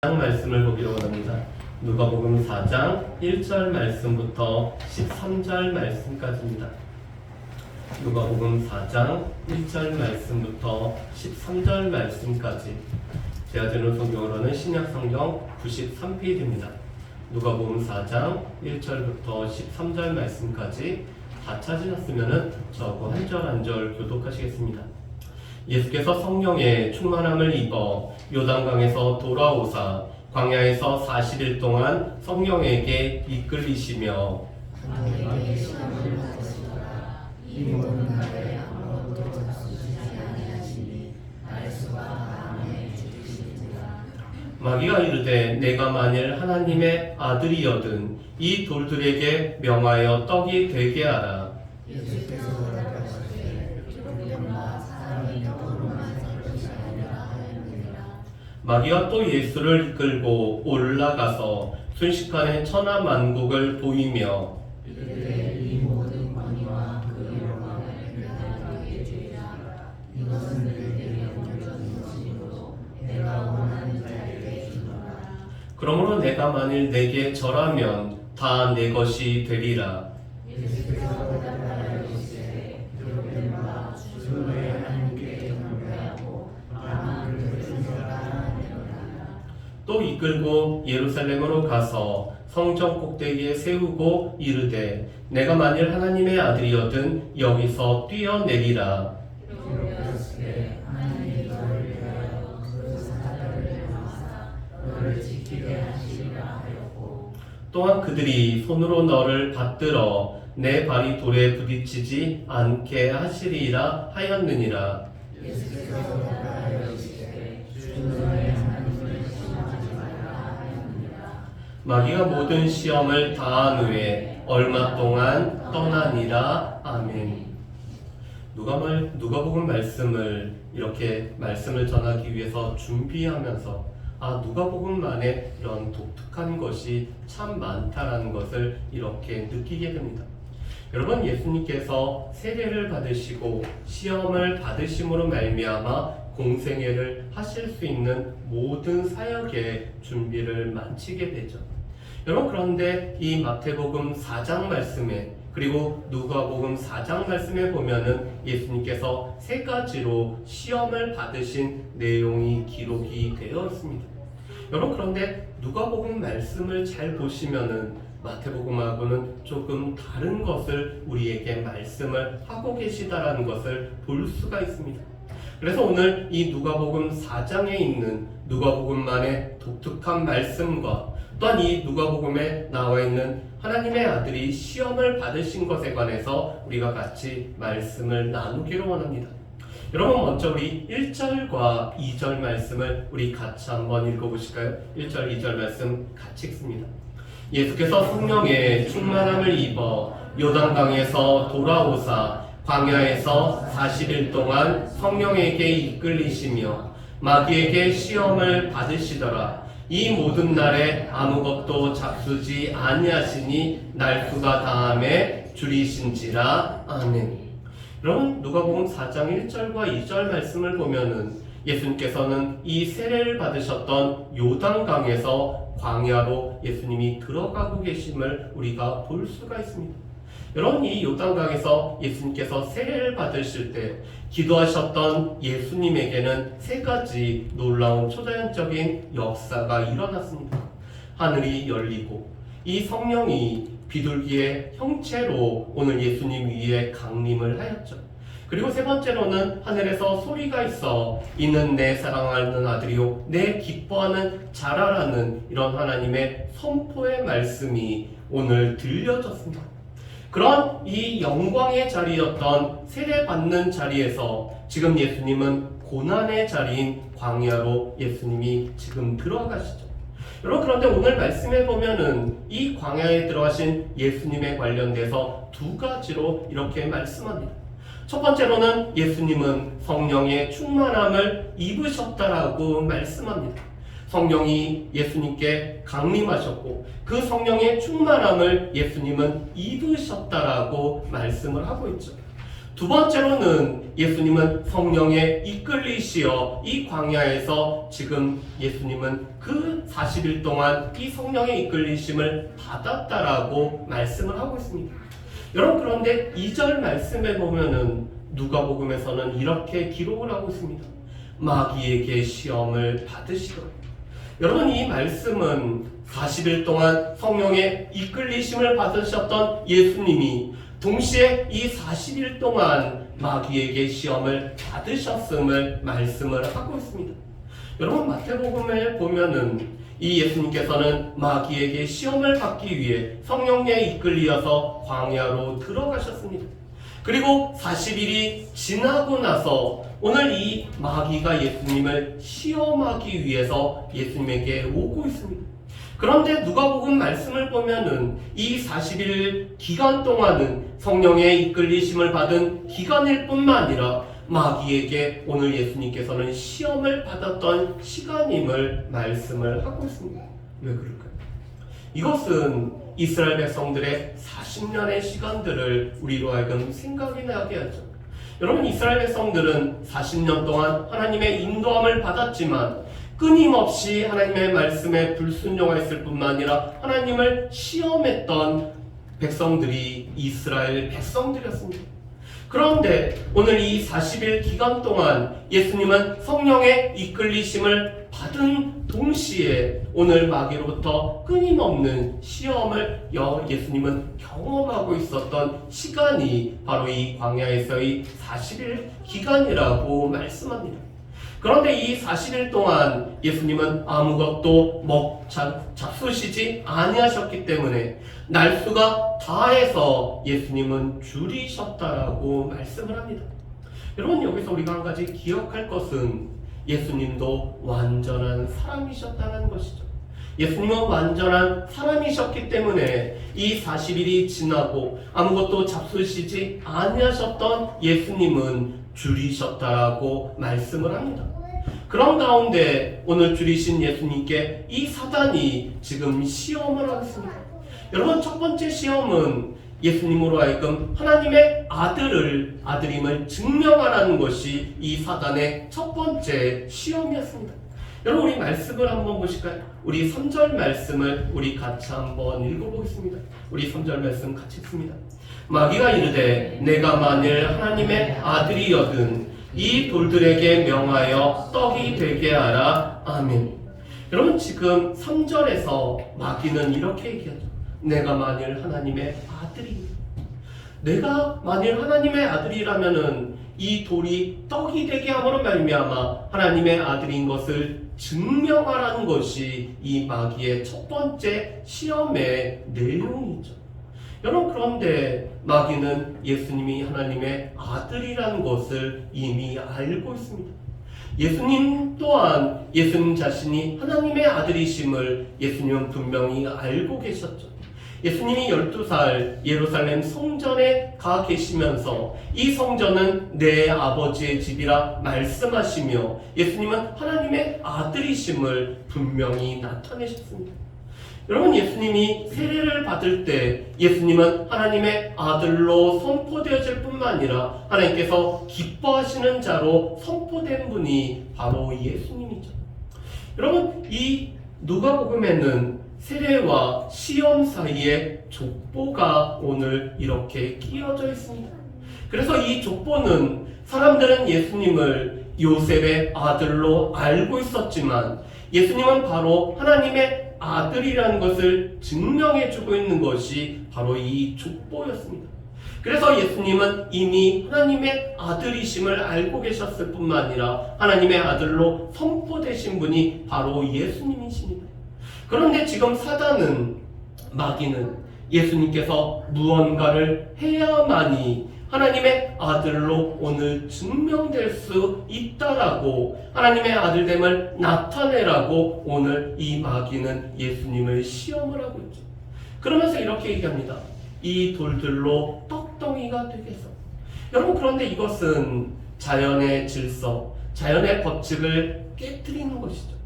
말씀을 보기로 원합니다. 누가복음 4장 1절 말씀부터 13절 말씀까지입니다. 누가복음 4장 1절 말씀부터 13절 말씀까지 제가 드는 성경으로는 신약성경 93페이지입니다. 누가복음 4장 1절부터 13절 말씀까지 다 찾으셨으면 저거 한 절 한 절 교독하시겠습니다. 예수께서 성령의 충만함을 입어 요단강에서 돌아오사 광야에서 40일 동안 성령에게 이끌리시며 마귀가 이르되 내가 만일 하나님의 아들이여든 이 돌들에게 명하여 떡이 되게 하라. 마귀가 또 예수를 이끌고 올라가서 순식간에 천하만국을 보이며 이 모든 권위와 그 영광을 내가 너에게 주리라. 이것은 너에게 옮겨진 것이므로 내가 원하는 자에게 주노라. 그러므로 내가 만일 내게 절하면 다 내 것이 되리라. 예수께서 대답하여 이르시되 기록된 바 주는 너의 하나님께 경배하고 다만 그를 존경하라. 또 이끌고 예루살렘으로 가서 성전 꼭대기에 세우고 이르되 내가 만일 하나님의 아들이여든 여기서 뛰어내리라. 기록되었으되 하나님이 너를 위하여 그 사자를 명하사 너를 지키게 하시리라 하였고 또한 그들이 손으로 너를 받들어 내 발이 돌에 부딪히지 않게 하시리라 하였느니라. 예수께서 대답하여 이르시되 주는 너의 하나님을 시험하지 말라 하였느니라. 마귀가 모든 시험을 다한 후에 얼마 동안 떠나니라. 아멘. 누가복음 말씀을 이렇게 말씀을 전하기 위해서 준비하면서 누가복음만의 이런 독특한 것이 참 많다라는 것을 이렇게 느끼게 됩니다. 여러분, 예수님께서 세례를 받으시고 시험을 받으심으로 말미암아 공생애를 하실 수 있는 모든 사역의 준비를 마치게 되죠. 여러분, 그런데 이 마태복음 4장 말씀에 그리고 누가복음 4장 말씀에 보면은 예수님께서 세 가지로 시험을 받으신 내용이 기록이 되어 있습니다. 여러분, 그런데 누가복음 말씀을 잘 보시면은 마태복음하고는 조금 다른 것을 우리에게 말씀을 하고 계시다라는 것을 볼 수가 있습니다. 그래서 오늘 이 누가복음 4장에 있는 누가복음만의 독특한 말씀과 또한 이 누가복음에 나와 있는 하나님의 아들이 시험을 받으신 것에 관해서 우리가 같이 말씀을 나누기로 원합니다. 여러분, 먼저 우리 1절과 2절 말씀을 우리 같이 한번 읽어보실까요? 1절, 2절 말씀 같이 읽습니다. 예수께서 성령의 충만함을 입어 요단강에서 돌아오사 광야에서 40일 동안 성령에게 이끌리시며 마귀에게 시험을 받으시더라. 이 모든 날에 아무것도 잡수지 아니하시니 날수가 다함에 줄이신지라. 아멘. 여러분, 누가복음 4장 1절과 2절 말씀을 보면은 예수님께서는 이 세례를 받으셨던 요단강에서 광야로 예수님이 들어가고 계심을 우리가 볼 수가 있습니다. 여러분, 이 요단강에서 예수님께서 세례를 받으실 때 기도하셨던 예수님에게는 세 가지 놀라운 초자연적인 역사가 일어났습니다. 하늘이 열리고 이 성령이 비둘기의 형체로 오늘 예수님 위에 강림을 하였죠. 그리고 세 번째로는 하늘에서 소리가 있어 이는 내 사랑하는 아들이요 내 기뻐하는 자라라는 이런 하나님의 선포의 말씀이 오늘 들려졌습니다. 그런 이 영광의 자리였던 세례받는 자리에서 지금 예수님은 고난의 자리인 광야로 예수님이 지금 들어가시죠. 여러분, 그런데 오늘 말씀에 보면은 이 광야에 들어가신 예수님에 관련돼서 두 가지로 이렇게 말씀합니다. 첫 번째로는 예수님은 성령의 충만함을 입으셨다라고 말씀합니다. 성령이 예수님께 강림하셨고 그 성령의 충만함을 예수님은 입으셨다라고 말씀을 하고 있죠. 두 번째로는 예수님은 성령에 이끌리시어 이 광야에서 지금 예수님은 그 40일 동안 이 성령의 이끌리심을 받았다라고 말씀을 하고 있습니다. 여러분, 그런데 2절 말씀에 보면은 누가복음에서는 이렇게 기록을 하고 있습니다. 마귀에게 시험을 받으시더라. 여러분, 이 말씀은 40일 동안 성령의 이끌리심을 받으셨던 예수님이 동시에 이 40일 동안 마귀에게 시험을 받으셨음을 말씀을 하고 있습니다. 여러분, 마태복음을 보면은 이 예수님께서는 마귀에게 시험을 받기 위해 성령에 이끌리어서 광야로 들어가셨습니다. 그리고 40일이 지나고 나서 오늘 이 마귀가 예수님을 시험하기 위해서 예수님에게 오고 있습니다. 그런데 누가복음 말씀을 보면은 이 40일 기간 동안은 성령의 이끌리심을 받은 기간일 뿐만 아니라 마귀에게 오늘 예수님께서는 시험을 받았던 시간임을 말씀을 하고 있습니다. 왜 그럴까요? 이것은 이스라엘 백성들의 40년의 시간들을 우리로 하여금 생각이 나게 하죠. 여러분, 이스라엘 백성들은 40년 동안 하나님의 인도함을 받았지만 끊임없이 하나님의 말씀에 불순종했을 뿐만 아니라 하나님을 시험했던 백성들이 이스라엘 백성들이었습니다. 그런데 오늘 이 40일 기간 동안 예수님은 성령의 이끌리심을 받은 동시에 오늘 마귀로부터 끊임없는 시험을 예수님은 경험하고 있었던 시간이 바로 이 광야에서의 40일 기간이라고 말씀합니다. 그런데 이 40일 동안 예수님은 아무것도 잡수시지 아니하셨기 때문에 날수가 다해서 예수님은 줄이셨다라고 말씀을 합니다. 여러분, 여기서 우리가 한 가지 기억할 것은 예수님도 완전한 사람이셨다는 것이죠. 예수님은 완전한 사람이셨기 때문에 이 40일이 지나고 아무것도 잡수시지 아니하셨던 예수님은 줄이셨다라고 말씀을 합니다. 그런 가운데 오늘 줄이신 예수님께 이 사단이 지금 시험을 하고 있습니다. 여러분, 첫 번째 시험은 예수님으로 하여금 하나님의 아들임을 증명하라는 것이 이 사단의 첫 번째 시험이었습니다. 여러분, 우리 말씀을 한번 보실까요? 우리 3절 말씀을 우리 같이 한번 읽어보겠습니다. 우리 3절 말씀 같이 읽습니다. 마귀가 이르되 내가 만일 하나님의 아들이여든 이 돌들에게 명하여 떡이 되게 하라. 아멘. 여러분, 지금 3절에서 마귀는 이렇게 얘기하죠. 내가 만일 하나님의 아들입니다. 내가 만일 하나님의 아들이라면은 이 돌이 떡이 되게 함으로 말미암아 하나님의 아들인 것을 증명하라는 것이 이 마귀의 첫 번째 시험의 내용이죠. 여러분, 그런데 마귀는 예수님이 하나님의 아들이라는 것을 이미 알고 있습니다. 예수님 또한 예수님 자신이 하나님의 아들이심을 예수님은 분명히 알고 계셨죠. 예수님이 12살 예루살렘 성전에 가 계시면서 이 성전은 내 아버지의 집이라 말씀하시며 예수님은 하나님의 아들이심을 분명히 나타내셨습니다. 여러분, 예수님이 세례를 받을 때 예수님은 하나님의 아들로 선포되어질 뿐만 아니라 하나님께서 기뻐하시는 자로 선포된 분이 바로 예수님이죠. 여러분, 이 누가복음에는 세례와 시험 사이에 족보가 오늘 이렇게 끼어져 있습니다. 그래서 이 족보는 사람들은 예수님을 요셉의 아들로 알고 있었지만 예수님은 바로 하나님의 아들이라는 것을 증명해주고 있는 것이 바로 이 족보였습니다. 그래서 예수님은 이미 하나님의 아들이심을 알고 계셨을 뿐만 아니라 하나님의 아들로 선포되신 분이 바로 예수님이십니다. 그런데 지금 사단은, 마귀는 예수님께서 무언가를 해야만이 하나님의 아들로 오늘 증명될 수 있다라고, 하나님의 아들됨을 나타내라고 오늘 이 마귀는 예수님을 시험을 하고 있죠. 그러면서 이렇게 얘기합니다. 이 돌들로 떡덩이가 되겠어. 여러분, 그런데 이것은 자연의 질서, 자연의 법칙을 깨트리는 것이죠.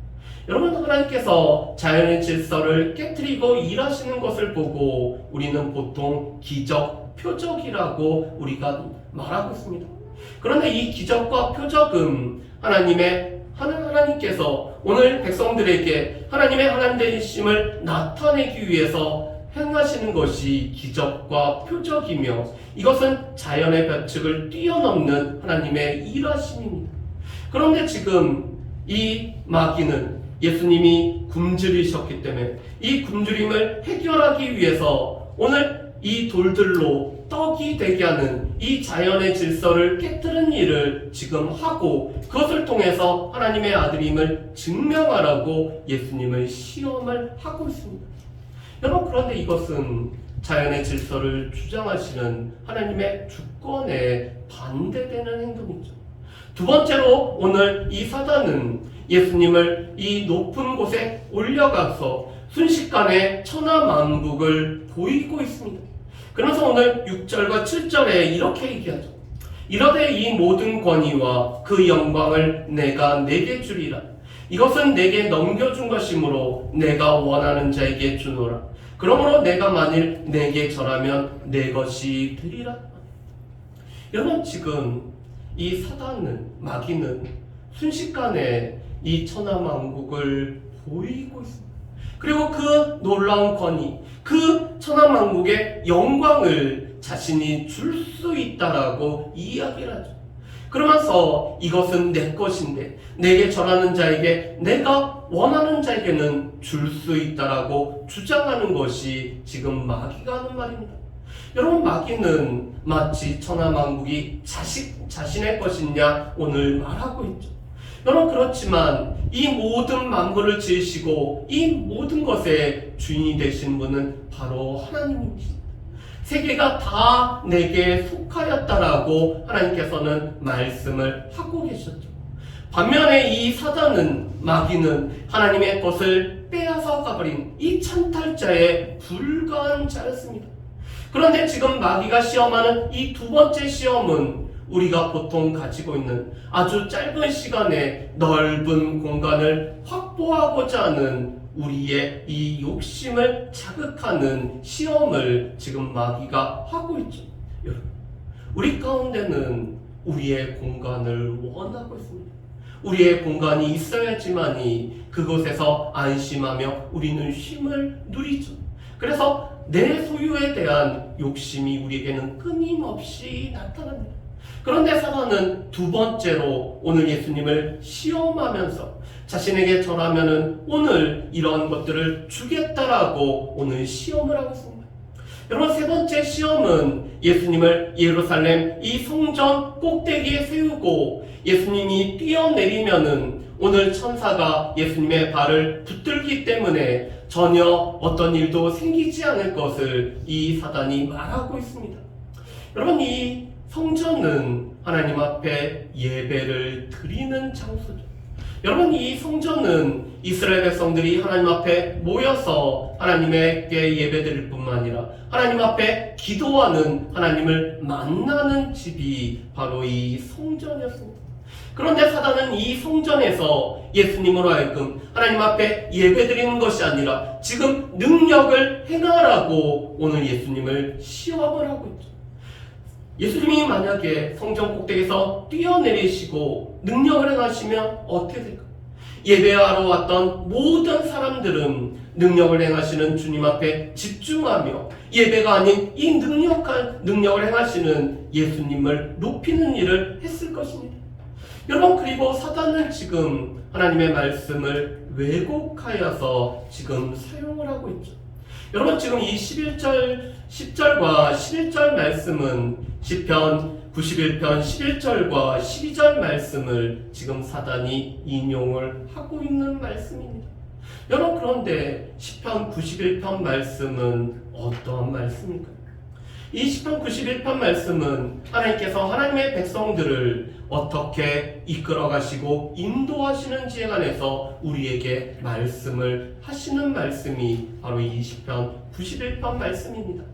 여러분, 하나님께서 자연의 질서를 깨트리고 일하시는 것을 보고 우리는 보통 기적, 표적이라고 우리가 말하고 있습니다. 그런데 이 기적과 표적은 하나님께서 오늘 백성들에게 하나님의 하나님 되심을 나타내기 위해서 행하시는 것이 기적과 표적이며, 이것은 자연의 법칙을 뛰어넘는 하나님의 일하심입니다. 그런데 지금 이 마귀는 예수님이 굶주리셨기 때문에 이 굶주림을 해결하기 위해서 오늘 이 돌들로 떡이 되게 하는 이 자연의 질서를 깨뜨린 일을 지금 하고, 그것을 통해서 하나님의 아들임을 증명하라고 예수님을 시험을 하고 있습니다. 여러분, 그런데 이것은 자연의 질서를 주장하시는 하나님의 주권에 반대되는 행동이죠. 두 번째로 오늘 이 사단은 예수님을 이 높은 곳에 올려가서 순식간에 천하만국을 보이고 있습니다. 그래서 오늘 6절과 7절에 이렇게 얘기하죠. 이러되 이 모든 권위와 그 영광을 내가 내게 주리라. 이것은 내게 넘겨준 것이므로 내가 원하는 자에게 주노라. 그러므로 내가 만일 내게 절하면 내 것이 되리라. 여러분, 지금 이 사단은, 마귀는 순식간에 이 천하만국을 보이고 있습니다. 그리고 그 놀라운 권위, 그 천하만국의 영광을 자신이 줄 수 있다라고 이야기를 하죠. 그러면서 이것은 내 것인데 내게 절하는 자에게, 내가 원하는 자에게는 줄 수 있다라고 주장하는 것이 지금 마귀가 하는 말입니다. 여러분, 마귀는 마치 천하만국이 자신의 것이냐 오늘 말하고 있죠. 여러분, 그렇지만 이 모든 만물을 지으시고 이 모든 것의 주인이 되신 분은 바로 하나님이십니다. 세계가 다 내게 속하였다라고 하나님께서는 말씀을 하고 계셨죠. 반면에 이 사단은, 마귀는 하나님의 것을 빼앗아 가버린 이 찬탈자에 불과한 자였습니다. 그런데 지금 마귀가 시험하는 이 두 번째 시험은 우리가 보통 가지고 있는 아주 짧은 시간에 넓은 공간을 확보하고자 하는 우리의 이 욕심을 자극하는 시험을 지금 마귀가 하고 있죠. 여러분, 우리 가운데는 우리의 공간을 원하고 있습니다. 우리의 공간이 있어야지만이 그곳에서 안심하며 우리는 쉼을 누리죠. 그래서 내 소유에 대한 욕심이 우리에게는 끊임없이 나타납니다. 그런데 사단은 두 번째로 오늘 예수님을 시험하면서 자신에게 절하면은 오늘 이런 것들을 주겠다라고 오늘 시험을 하고 있습니다. 여러분, 세 번째 시험은 예수님을 예루살렘 이 성전 꼭대기에 세우고 예수님이 뛰어내리면은 오늘 천사가 예수님의 발을 붙들기 때문에 전혀 어떤 일도 생기지 않을 것을 이 사단이 말하고 있습니다. 여러분, 이 성전은 하나님 앞에 예배를 드리는 장소죠. 여러분, 이 성전은 이스라엘 백성들이 하나님 앞에 모여서 하나님에게 예배드릴 뿐만 아니라 하나님 앞에 기도하는, 하나님을 만나는 집이 바로 이 성전이었습니다. 그런데 사단은 이 성전에서 예수님으로 하여금 하나님 앞에 예배드리는 것이 아니라 지금 능력을 행하라고 오늘 예수님을 시험을 하고 있죠. 예수님이 만약에 성전 꼭대기에서 뛰어내리시고 능력을 행하시면 어떻게 될까요? 예배하러 왔던 모든 사람들은 능력을 행하시는 주님 앞에 집중하며 예배가 아닌 이 능력을 행하시는 예수님을 높이는 일을 했을 것입니다. 여러분, 그리고 사단은 지금 하나님의 말씀을 왜곡하여서 지금 사용을 하고 있죠. 여러분, 지금 이 10절과 11절 말씀은 시편 91편 11절과 12절 말씀을 지금 사단이 인용을 하고 있는 말씀입니다. 여러분, 그런데 시편 91편 말씀은 어떠한 말씀일까요? 이 시편 91편 말씀은 하나님께서 하나님의 백성들을 어떻게 이끌어 가시고 인도하시는지에 관해서 우리에게 말씀을 하시는 말씀이 바로 이 시편 91편 말씀입니다.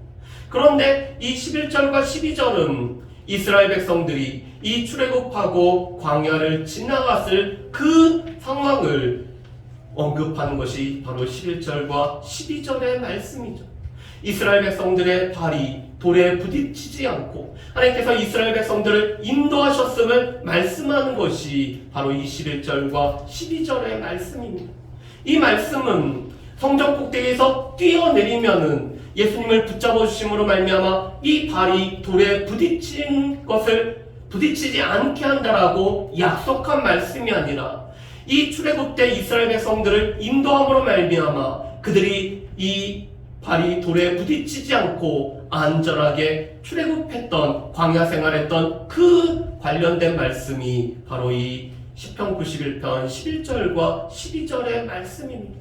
그런데 이 11절과 12절은 이스라엘 백성들이 이 출애굽하고 광야를 지나갔을 그 상황을 언급하는 것이 바로 11절과 12절의 말씀이죠. 이스라엘 백성들의 발이 돌에 부딪히지 않고 하나님께서 이스라엘 백성들을 인도하셨음을 말씀하는 것이 바로 이 11절과 12절의 말씀입니다. 이 말씀은 성전 꼭대기에서 뛰어내리면은 예수님을 붙잡아 주심으로 말미암아 이 발이 돌에 부딪히지 않게 한다라고 약속한 말씀이 아니라 이 출애굽 때 이스라엘 백성들을 인도함으로 말미암아 그들이 이 발이 돌에 부딪히지 않고 안전하게 출애굽했던 광야 생활했던 그 관련된 말씀이 바로 이 시편 91편 11절과 12절의 말씀입니다.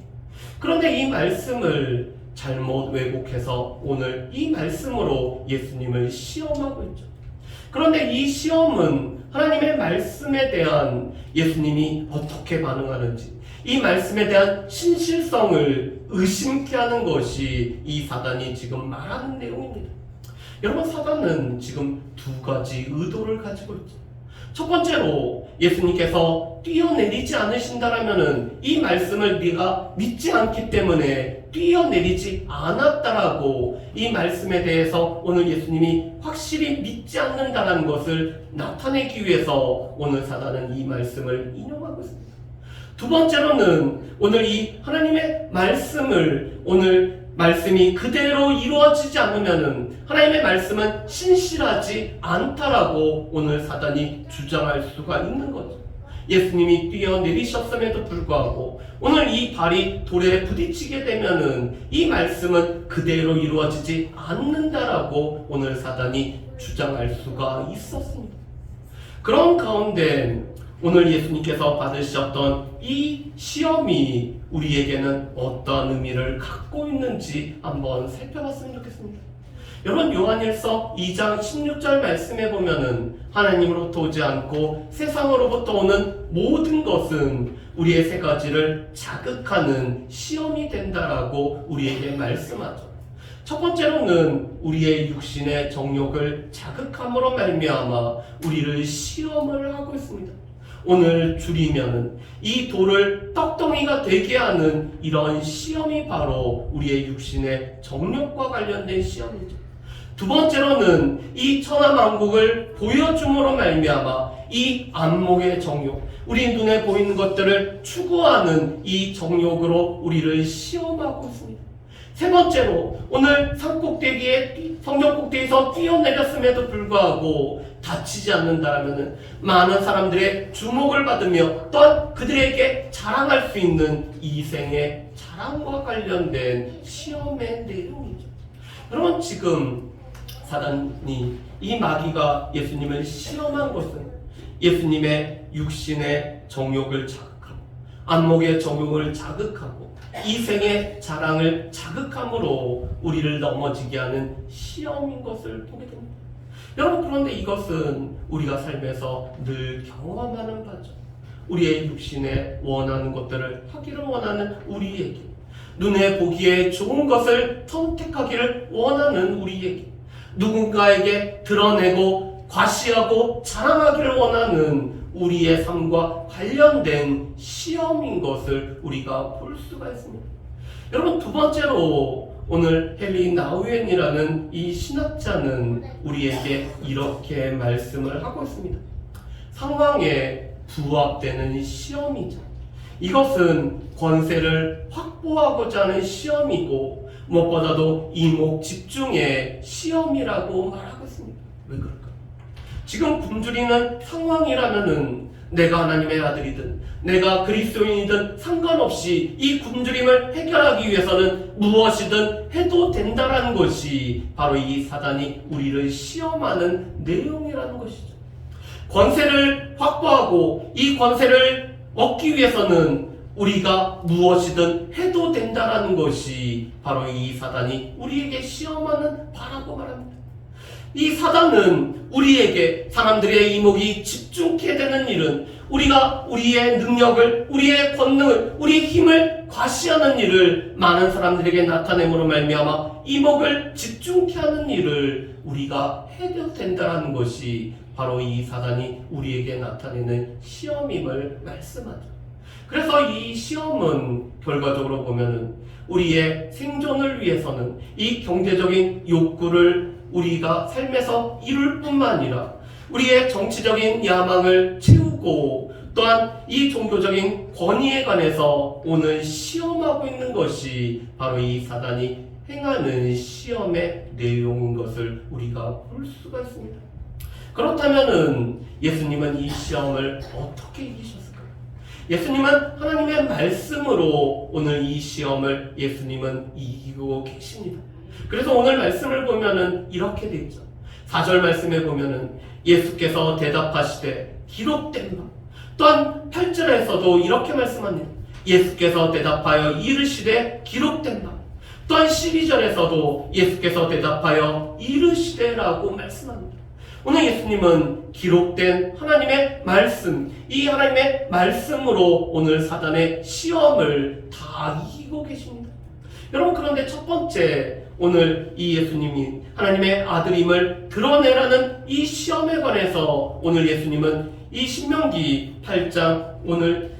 그런데 이 말씀을 잘못 왜곡해서 오늘 이 말씀으로 예수님을 시험하고 있죠. 그런데 이 시험은 하나님의 말씀에 대한 예수님이 어떻게 반응하는지, 이 말씀에 대한 신실성을 의심케 하는 것이 이 사단이 지금 말하는 내용입니다. 여러분, 사단은 지금 두 가지 의도를 가지고 있죠. 첫 번째로 예수님께서 뛰어내리지 않으신다라면은 이 말씀을 네가 믿지 않기 때문에 뛰어내리지 않았다라고 이 말씀에 대해서 오늘 예수님이 확실히 믿지 않는다는 것을 나타내기 위해서 오늘 사단은 이 말씀을 인용하고 있습니다. 두 번째로는 오늘 이 하나님의 말씀을 오늘 말씀이 그대로 이루어지지 않으면은 하나님의 말씀은 신실하지 않다라고 오늘 사단이 주장할 수가 있는 거죠. 예수님이 뛰어내리셨음에도 불구하고 오늘 이 발이 돌에 부딪히게 되면은 이 말씀은 그대로 이루어지지 않는다라고 오늘 사단이 주장할 수가 있었습니다. 그런 가운데 오늘 예수님께서 받으셨던 이 시험이 우리에게는 어떤 의미를 갖고 있는지 한번 살펴봤으면 좋겠습니다. 여러분, 요한일서 2장 16절 말씀에 보면은 하나님으로부터 오지 않고 세상으로부터 오는 모든 것은 우리의 세 가지를 자극하는 시험이 된다라고 우리에게 말씀하죠. 첫 번째로는 우리의 육신의 정욕을 자극함으로 말미암아 우리를 시험을 하고 있습니다. 오늘 줄이면은 이 돌을 떡덩이가 되게 하는 이런 시험이 바로 우리의 육신의 정욕과 관련된 시험이죠. 두 번째로는 이 천하만국을 보여줌으로 말미암아 이 안목의 정욕, 우리 눈에 보이는 것들을 추구하는 이 정욕으로 우리를 시험하고 있습니다. 세 번째로 오늘 성전 꼭대기에서 뛰어내렸음에도 불구하고 다치지 않는다면 많은 사람들의 주목을 받으며 또한 그들에게 자랑할 수 있는 이생의 자랑과 관련된 시험의 내용이죠. 여러분, 지금 사단이 이 마귀가 예수님을 시험한 것은 예수님의 육신의 정욕을 자극하고 안목의 정욕을 자극하고 이생의 자랑을 자극함으로 우리를 넘어지게 하는 시험인 것을 보게 됩니다. 여러분, 그런데 이것은 우리가 삶에서 늘 경험하는 바죠. 우리의 육신에 원하는 것들을 하기를 원하는 우리에게, 눈에 보기에 좋은 것을 선택하기를 원하는 우리에게, 누군가에게 드러내고 과시하고 자랑하기를 원하는 우리의 삶과 관련된 시험인 것을 우리가 볼 수가 있습니다. 여러분, 두 번째로 오늘 헨리 나우엔이라는 이 신학자는 우리에게 이렇게 말씀을 하고 있습니다. 상황에 부합되는 시험이죠. 이것은 권세를 확보하고자 하는 시험이고 무엇보다도 이목 집중의 시험이라고 말하고 있습니다. 왜 그럴까요? 지금 굶주리는 상황이라면은 내가 하나님의 아들이든 내가 그리스도인이든 상관없이 이 굶주림을 해결하기 위해서는 무엇이든 해도 된다라는 것이 바로 이 사단이 우리를 시험하는 내용이라는 것이죠. 권세를 확보하고 이 권세를 얻기 위해서는 우리가 무엇이든 해도 된다라는 것이 바로 이 사단이 우리에게 시험하는 바라고 말합니다. 이 사단은 우리에게 사람들의 이목이 집중케 되는 일은 우리가 우리의 능력을, 우리의 권능을, 우리의 힘을 과시하는 일을 많은 사람들에게 나타내므로 말미암아 이목을 집중케 하는 일을 우리가 해도 된다는 것이 바로 이 사단이 우리에게 나타내는 시험임을 말씀하죠. 그래서 이 시험은 결과적으로 보면은 우리의 생존을 위해서는 이 경제적인 욕구를 우리가 삶에서 이룰 뿐만 아니라 우리의 정치적인 야망을 채우고 또한 이 종교적인 권위에 관해서 오늘 시험하고 있는 것이 바로 이 사단이 행하는 시험의 내용인 것을 우리가 볼 수가 있습니다. 그렇다면은 예수님은 이 시험을 어떻게 이기셨을까요? 예수님은 하나님의 말씀으로 오늘 이 시험을 예수님은 이기고 계십니다. 그래서 오늘 말씀을 보면은 이렇게 되어 있죠. 4절 말씀에 보면은 예수께서 대답하시되 기록된 바, 또한 8절에서도 이렇게 말씀합니다. 예수께서 대답하여 이르시되 기록된 바, 또한 12절에서도 예수께서 대답하여 이르시되라고 말씀합니다. 오늘 예수님은 기록된 하나님의 말씀, 이 하나님의 말씀으로 오늘 사단의 시험을 다 이기고 계십니다. 여러분, 그런데 첫 번째 오늘 이 예수님이 하나님의 아들임을 드러내라는 이 시험에 관해서 오늘 예수님은 이 신명기 8장 오늘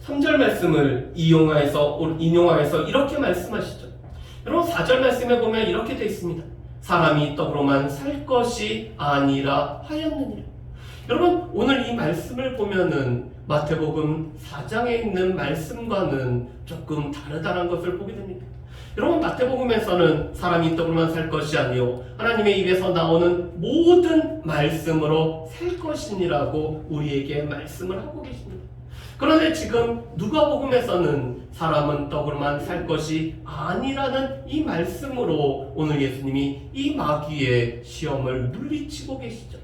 3절 말씀을 인용하여서 이렇게 말씀하시죠. 여러분, 4절 말씀에 보면 이렇게 되어 있습니다. 사람이 떡으로만 살 것이 아니라 하였느니라. 여러분, 오늘 이 말씀을 보면은 마태복음 4장에 있는 말씀과는 조금 다르다는 것을 보게 됩니다. 여러분, 마태복음에서는 사람이 떡으로만 살 것이 아니요 하나님의 입에서 나오는 모든 말씀으로 살 것이니라고 우리에게 말씀을 하고 계십니다. 그런데 지금 누가복음에서는 사람은 떡으로만 살 것이 아니라는 이 말씀으로 오늘 예수님이 이 마귀의 시험을 물리치고 계시죠.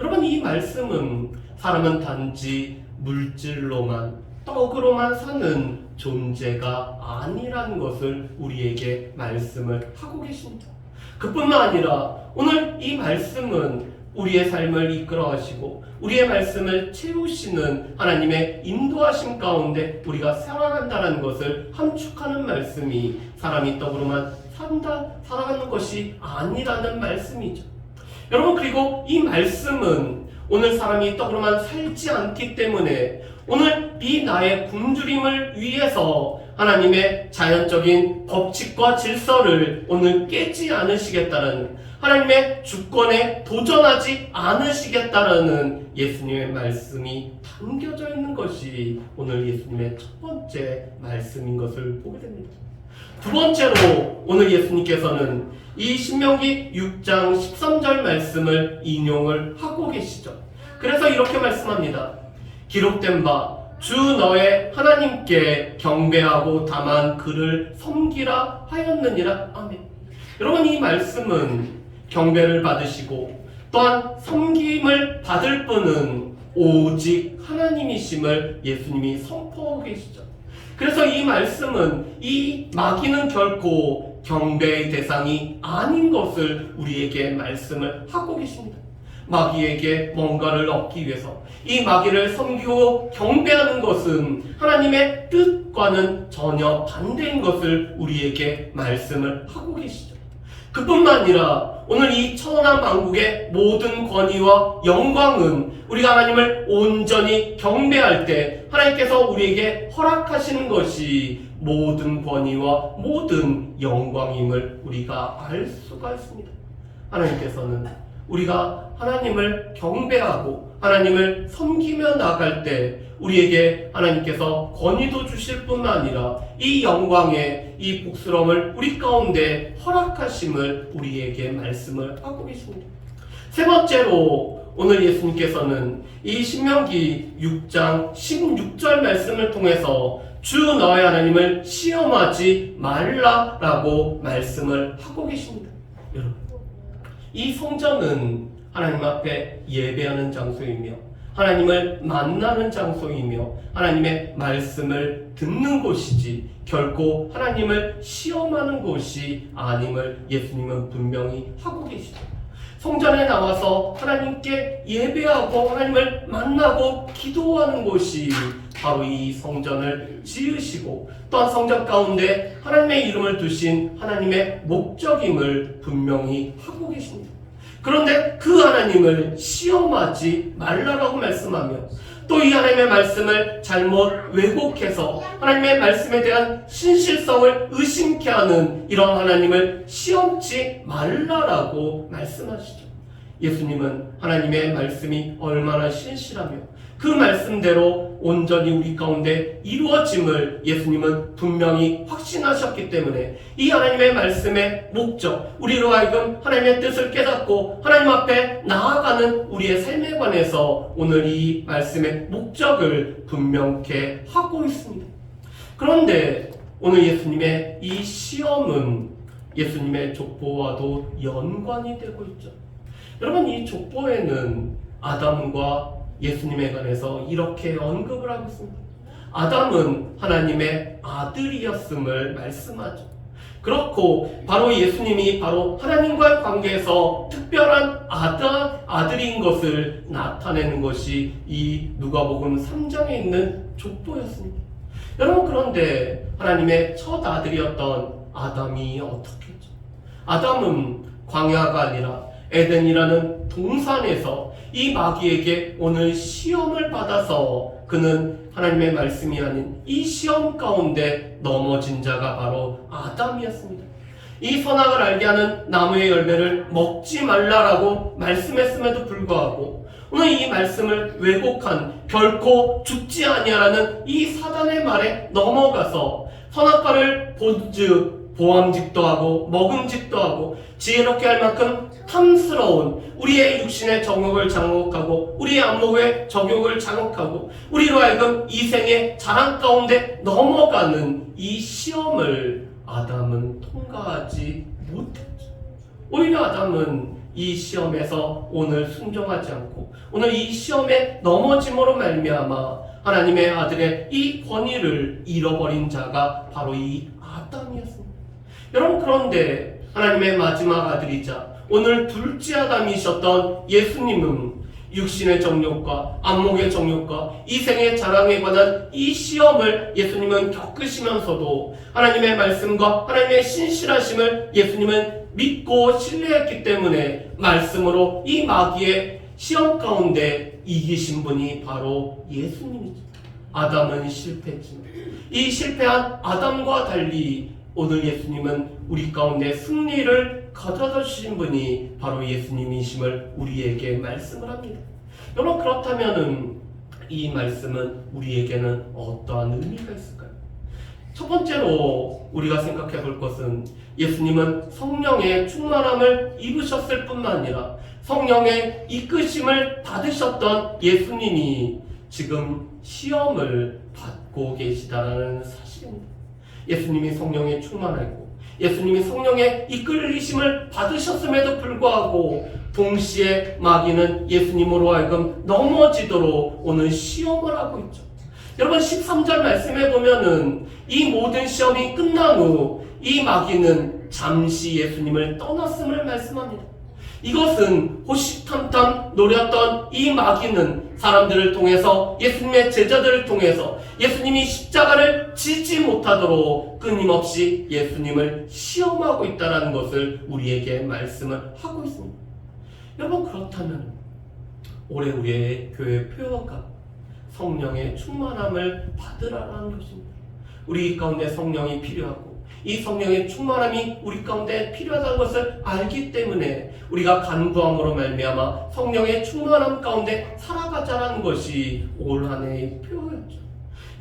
여러분, 이 말씀은 사람은 단지 물질로만 떡으로만 사는 존재가 아니라는 것을 우리에게 말씀을 하고 계십니다. 그뿐만 아니라 오늘 이 말씀은 우리의 삶을 이끌어 가시고 우리의 말씀을 채우시는 하나님의 인도하심 가운데 우리가 살아간다는 것을 함축하는 말씀이 사람이 떡으로만 살아가는 것이 아니라는 말씀이죠. 여러분, 그리고 이 말씀은 오늘 사람이 떡으로만 살지 않기 때문에 오늘 이 나의 굶주림을 위해서 하나님의 자연적인 법칙과 질서를 오늘 깨지 않으시겠다는, 하나님의 주권에 도전하지 않으시겠다라는 예수님의 말씀이 담겨져 있는 것이 오늘 예수님의 첫 번째 말씀인 것을 보게 됩니다. 두 번째로 오늘 예수님께서는 이 신명기 6장 13절 말씀을 인용을 하고 계시죠. 그래서 이렇게 말씀합니다. 기록된 바 주 너의 하나님께 경배하고 다만 그를 섬기라 하였느니라. 아멘. 여러분, 이 말씀은 경배를 받으시고 또한 섬김을 받을 분은 오직 하나님이심을 예수님이 선포하고 계시죠. 그래서 이 말씀은 이 마귀는 결코 경배의 대상이 아닌 것을 우리에게 말씀을 하고 계십니다. 마귀에게 뭔가를 얻기 위해서 이 마귀를 섬기고 경배하는 것은 하나님의 뜻과는 전혀 반대인 것을 우리에게 말씀을 하고 계시죠. 그뿐만 아니라 오늘 이 천하 만국의 모든 권위와 영광은 우리가 하나님을 온전히 경배할 때 하나님께서 우리에게 허락하시는 것이 모든 권위와 모든 영광임을 우리가 알 수가 있습니다. 하나님께서는 우리가 하나님을 경배하고 하나님을 섬기며 나갈 때 우리에게 하나님께서 권위도 주실 뿐만 아니라 이 영광의 이 복스러움을 우리 가운데 허락하심을 우리에게 말씀을 하고 계십니다. 세 번째로 오늘 예수님께서는 이 신명기 6장 16절 말씀을 통해서 주 너의 하나님을 시험하지 말라라고 말씀을 하고 계십니다. 여러분, 이 성전은 하나님 앞에 예배하는 장소이며 하나님을 만나는 장소이며 하나님의 말씀을 듣는 곳이지 결코 하나님을 시험하는 곳이 아님을 예수님은 분명히 하고 계시죠. 성전에 나와서 하나님께 예배하고 하나님을 만나고 기도하는 곳이 바로 이 성전을 지으시고 또한 성전 가운데 하나님의 이름을 두신 하나님의 목적임을 분명히 하고 계십니다. 그런데 그 하나님을 시험하지 말라라고 말씀하며 또 이 하나님의 말씀을 잘못 왜곡해서 하나님의 말씀에 대한 신실성을 의심케 하는 이런 하나님을 시험치 말라라고 말씀하시죠. 예수님은 하나님의 말씀이 얼마나 신실하며 그 말씀대로 온전히 우리 가운데 이루어짐을 예수님은 분명히 확신하셨기 때문에 이 하나님의 말씀의 목적, 우리로 하여금 하나님의 뜻을 깨닫고 하나님 앞에 나아가는 우리의 삶에 관해서 오늘 이 말씀의 목적을 분명케 하고 있습니다. 그런데 오늘 예수님의 이 시험은 예수님의 족보와도 연관이 되고 있죠. 여러분, 이 족보에는 아담과 예수님에 관해서 이렇게 언급을 하고 있습니다. 아담은 하나님의 아들이었음을 말씀하죠. 그렇고 바로 예수님이 바로 하나님과의 관계에서 특별한 아들인 것을 나타내는 것이 이 누가복음 3장에 있는 족보였습니다. 여러분, 그런데 하나님의 첫 아들이었던 아담이 어떻게 했죠? 아담은 광야가 아니라 에덴이라는 동산에서 이 마귀에게 오늘 시험을 받아서 그는 하나님의 말씀이 아닌 이 시험 가운데 넘어진 자가 바로 아담이었습니다. 이 선악을 알게 하는 나무의 열매를 먹지 말라라고 말씀했음에도 불구하고 오늘 이 말씀을 왜곡한 결코 죽지 아니하라는 이 사단의 말에 넘어가서 선악과를 본즉 보암직도 하고 먹음직도 하고 지혜롭게 할 만큼 탐스러운 우리의 육신의 정욕을 장혹하고 우리의 안목의 정욕을 장혹하고 우리로 하여금 이생의 자랑 가운데 넘어가는 이 시험을 아담은 통과하지 못했죠. 오히려 아담은 이 시험에서 오늘 순종하지 않고 오늘 이 시험에 넘어짐으로 말미암아 하나님의 아들의 이 권위를 잃어버린 자가 바로 이 아담이었습니다. 여러분, 그런데 하나님의 마지막 아들이자 오늘 둘째 아담이셨던 예수님은 육신의 정욕과 안목의 정욕과 이생의 자랑에 관한 이 시험을 예수님은 겪으시면서도 하나님의 말씀과 하나님의 신실하심을 예수님은 믿고 신뢰했기 때문에 말씀으로 이 마귀의 시험 가운데 이기신 분이 바로 예수님이죠. 아담은 실패했지만 이 실패한 아담과 달리 오늘 예수님은 우리 가운데 승리를 가져다 주신 분이 바로 예수님이심을 우리에게 말씀을 합니다. 여러분, 그렇다면 이 말씀은 우리에게는 어떠한 의미가 있을까요? 첫 번째로 우리가 생각해 볼 것은 예수님은 성령의 충만함을 입으셨을 뿐만 아니라 성령의 이끄심을 받으셨던 예수님이 지금 시험을 받고 계시다는 사실입니다. 예수님이 성령에 충만하고 예수님이 성령의 이끌리심을 받으셨음에도 불구하고 동시에 마귀는 예수님으로 하여금 넘어지도록 오늘 시험을 하고 있죠. 여러분, 13절 말씀에 보면은 이 모든 시험이 끝난 후 이 마귀는 잠시 예수님을 떠났음을 말씀합니다. 이것은 호시탐탐 노렸던 이 마귀는 사람들을 통해서 예수님의 제자들을 통해서 예수님이 십자가를 지지 못하도록 끊임없이 예수님을 시험하고 있다는 것을 우리에게 말씀을 하고 있습니다. 여러분, 그렇다면 올해 우리의 교회 표어가 성령의 충만함을 받으라는 것입니다. 우리 가운데 성령이 필요하고 이 성령의 충만함이 우리 가운데 필요하다는 것을 알기 때문에 우리가 간구함으로 말미암아 성령의 충만함 가운데 살아가자라는 것이 올 한 해의 표어였죠.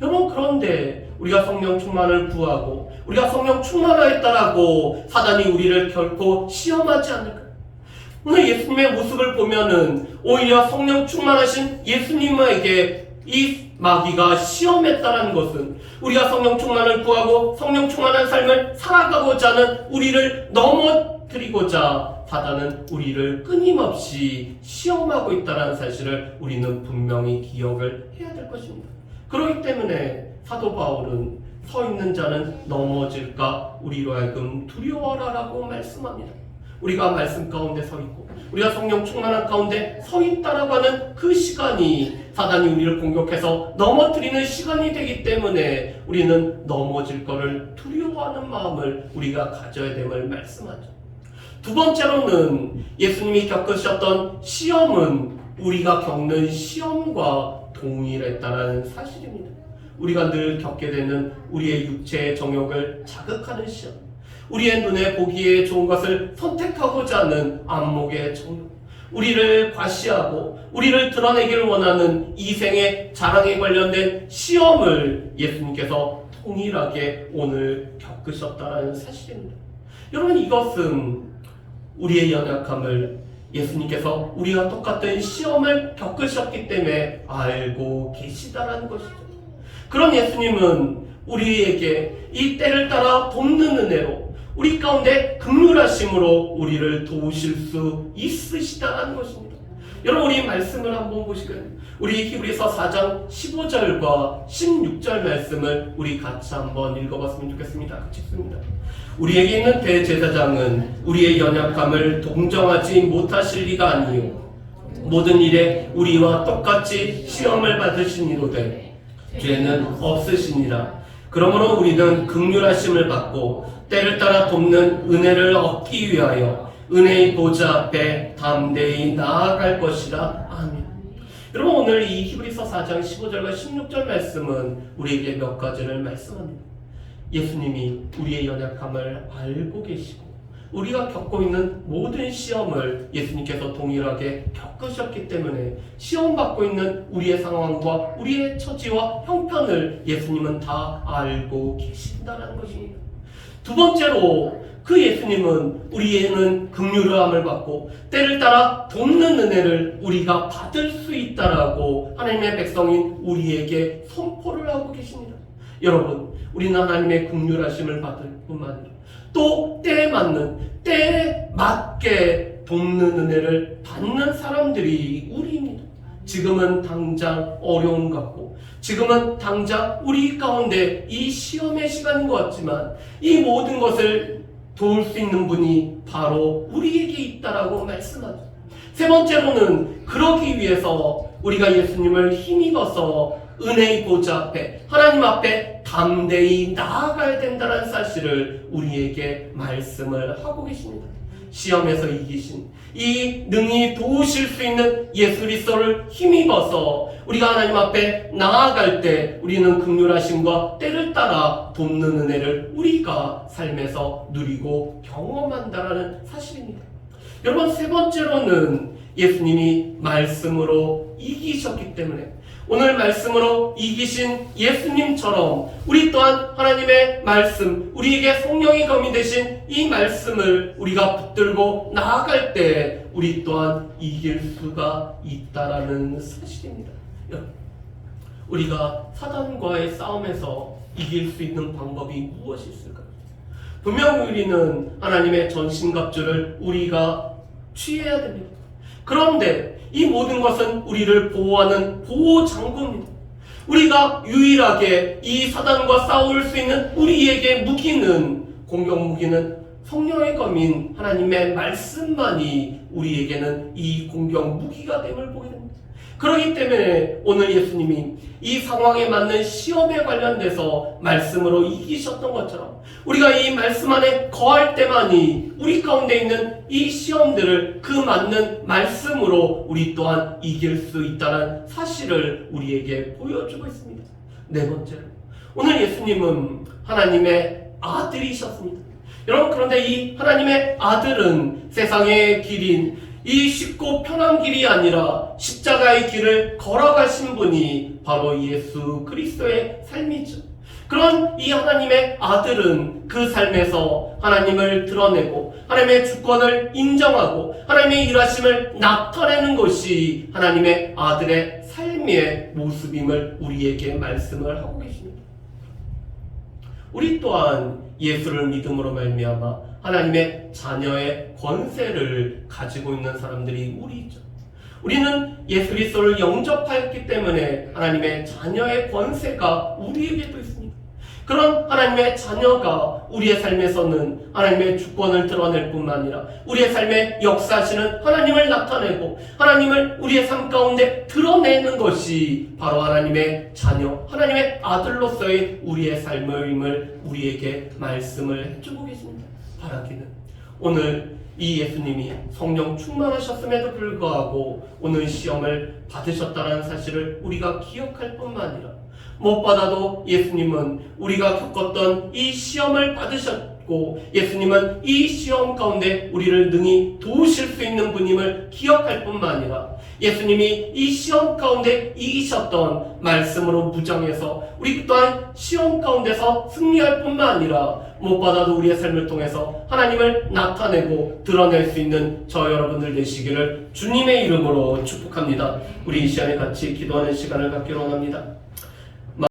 여러분, 그런데 우리가 성령 충만을 구하고 우리가 성령 충만하였다라고 사단이 우리를 결코 시험하지 않을까요? 오늘 예수님의 모습을 보면은 오히려 성령 충만하신 예수님에게 이 마귀가 시험했다는 것은 우리가 성령 충만을 구하고 성령 충만한 삶을 살아가고자 하는 우리를 넘어뜨리고자 사단은 우리를 끊임없이 시험하고 있다는 사실을 우리는 분명히 기억을 해야 될 것입니다. 그렇기 때문에 사도 바울은 서 있는 자는 넘어질까 우리로 하여금 두려워라라고 말씀합니다. 우리가 말씀 가운데 서 있고 우리가 성령 충만한 가운데 서 있다라고 하는 그 시간이 사단이 우리를 공격해서 넘어뜨리는 시간이 되기 때문에 우리는 넘어질 것을 두려워하는 마음을 우리가 가져야 됨을 말씀하죠. 두 번째로는 예수님이 겪으셨던 시험은 우리가 겪는 시험과 동일했다는 사실입니다. 우리가 늘 겪게 되는 우리의 육체의 정욕을 자극하는 시험, 우리의 눈에 보기에 좋은 것을 선택하고자 하는 안목의 정욕, 우리를 과시하고 우리를 드러내기를 원하는 이생의 자랑에 관련된 시험을 예수님께서 동일하게 오늘 겪으셨다는 사실입니다. 여러분, 이것은 우리의 연약함을 예수님께서 우리와 똑같은 시험을 겪으셨기 때문에 알고 계시다라는 것이죠. 그런 예수님은 우리에게 이 때를 따라 돕는 은혜로 우리 가운데 긍휼하심으로 우리를 도우실 수 있으시다는 것입니다. 여러분, 우리 말씀을 한번 보실까요? 우리 히브리서 4장 15절과 16절 말씀을 우리 같이 한번 읽어봤으면 좋겠습니다. 같이 읽습니다. 우리에게 있는 대제사장은 우리의 연약함을 동정하지 못하실 리가 아니요 모든 일에 우리와 똑같이 시험을 받으시니로되 죄는 없으시니라. 그러므로 우리는 긍휼하심을 받고 때를 따라 돕는 은혜를 얻기 위하여 은혜의 보좌 앞에 담대히 나아갈 것이라. 아멘. 여러분, 오늘 이 히브리서 4장 15절과 16절 말씀은 우리에게 몇 가지를 말씀합니다. 예수님이 우리의 연약함을 알고 계시고 우리가 겪고 있는 모든 시험을 예수님께서 동일하게 겪으셨기 때문에 시험받고 있는 우리의 상황과 우리의 처지와 형편을 예수님은 다 알고 계신다는 것입니다. 두 번째로, 그 예수님은 우리에는 긍휼함을 받고 때를 따라 돕는 은혜를 우리가 받을 수 있다라고 하나님의 백성인 우리에게 선포를 하고 계십니다. 여러분, 우리는 하나님의 긍휼하심을 받을 뿐만 아니라 또 때에 맞는, 때에 맞게 돕는 은혜를 받는 사람들이 우리입니다. 지금은 당장 어려움 같고 지금은 당장 우리 가운데 이 시험의 시간인 것 같지만 이 모든 것을 도울 수 있는 분이 바로 우리에게 있다라고 말씀하죠. 세 번째로는, 그러기 위해서 우리가 예수님을 힘입어서 은혜의 보좌 앞에, 하나님 앞에 담대히 나아가야 된다는 사실을 우리에게 말씀을 하고 계십니다. 시험에서 이기신 이 능히 도우실 수 있는 예수 그리스도를 힘입어서 우리가 하나님 앞에 나아갈 때 우리는 긍휼하심과 때를 따라 돕는 은혜를 우리가 삶에서 누리고 경험한다라는 사실입니다. 여러분, 세 번째로는 예수님이 말씀으로 이기셨기 때문에 오늘 말씀으로 이기신 예수님처럼 우리 또한 하나님의 말씀, 우리에게 성령이 검이 되신 이 말씀을 우리가 붙들고 나아갈 때 우리 또한 이길 수가 있다라는 사실입니다. 우리가 사단과의 싸움에서 이길 수 있는 방법이 무엇이 있을까요? 분명 우리는 하나님의 전신갑주를 우리가 취해야 됩니다. 그런데 이 모든 것은 우리를 보호하는 보호장구입니다. 우리가 유일하게 이 사단과 싸울 수 있는 우리에게 무기는, 공격 무기는 성령의 검인 하나님의 말씀만이 우리에게는 이 공격 무기가 됨을 보게 됩니다. 그렇기 때문에 오늘 예수님이 이 상황에 맞는 시험에 관련돼서 말씀으로 이기셨던 것처럼 우리가 이 말씀 안에 거할 때만이 우리 가운데 있는 이 시험들을 그 맞는 말씀으로 우리 또한 이길 수 있다는 사실을 우리에게 보여주고 있습니다. 네 번째로, 오늘 예수님은 하나님의 아들이셨습니다. 여러분, 그런데 이 하나님의 아들은 세상의 길인 이 쉽고 편한 길이 아니라 십자가의 길을 걸어가신 분이 바로 예수 그리스도의 삶이죠. 그런 이 하나님의 아들은 그 삶에서 하나님을 드러내고 하나님의 주권을 인정하고 하나님의 일하심을 나타내는 것이 하나님의 아들의 삶의 모습임을 우리에게 말씀을 하고 계십니다. 우리 또한 예수를 믿음으로 말미암아 하나님의 자녀의 권세를 가지고 있는 사람들이 우리죠. 우리는 예수 그리스도를 영접하였기 때문에 하나님의 자녀의 권세가 우리에게도 있습니다. 그런 하나님의 자녀가 우리의 삶에서는 하나님의 주권을 드러낼 뿐만 아니라 우리의 삶에 역사하시는 하나님을 나타내고 하나님을 우리의 삶 가운데 드러내는 것이 바로 하나님의 자녀, 하나님의 아들로서의 우리의 삶임을 우리에게 말씀을 해주고 계십니다. 바라기는 오늘 이 예수님이 성령 충만하셨음에도 불구하고 오늘 시험을 받으셨다는 사실을 우리가 기억할 뿐만 아니라 무엇보다도 예수님은 우리가 겪었던 이 시험을 받으셨고 예수님은 이 시험 가운데 우리를 능히 도우실 수 있는 분임을 기억할 뿐만 아니라 예수님이 이 시험 가운데 이기셨던 말씀으로 무장해서 우리 또한 시험 가운데서 승리할 뿐만 아니라 무엇보다도 우리의 삶을 통해서 하나님을 나타내고 드러낼 수 있는 저 여러분들 되시기를 주님의 이름으로 축복합니다. 우리 이 시간에 같이 기도하는 시간을 갖기로 원합니다.